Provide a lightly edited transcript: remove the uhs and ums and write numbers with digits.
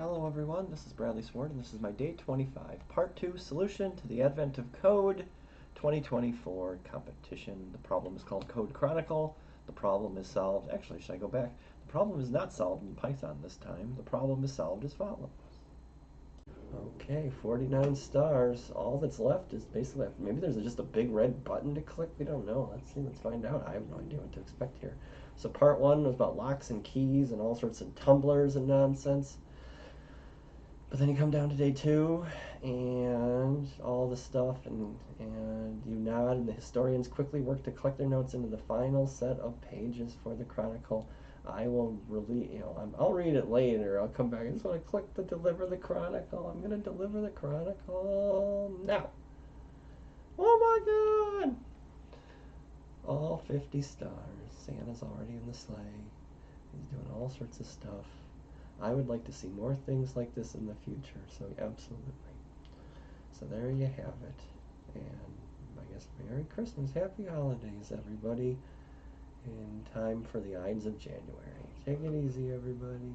Hello everyone, this is Bradley Sward and this is my day 25, part 2, solution to the advent of code 2024 competition. The problem is called Code Chronicle. The problem is solved, actually should I go back? The problem is not solved in Python this time. The problem is solved as follows. Okay, 49 stars. All that's left is basically, maybe there's just a big red button to click. We don't know. Let's see, let's find out. I have no idea what to expect here. So part 1 was about locks and keys and all sorts of tumblers and nonsense. But then you come down to day 2 and all the stuff and you nod and the historians quickly work to collect their notes into the final set of pages for the Chronicle. I will really, I'll read it later. I'll come back. I just want to click to deliver the Chronicle. I'm going to deliver the Chronicle now. Oh my God! All 50 stars. Santa's already in the sleigh. He's doing all sorts of stuff. I would like to see more things like this in the future, so absolutely. So there you have it. And I guess Merry Christmas, Happy Holidays, everybody. In time for the Ides of January. Take it easy, everybody.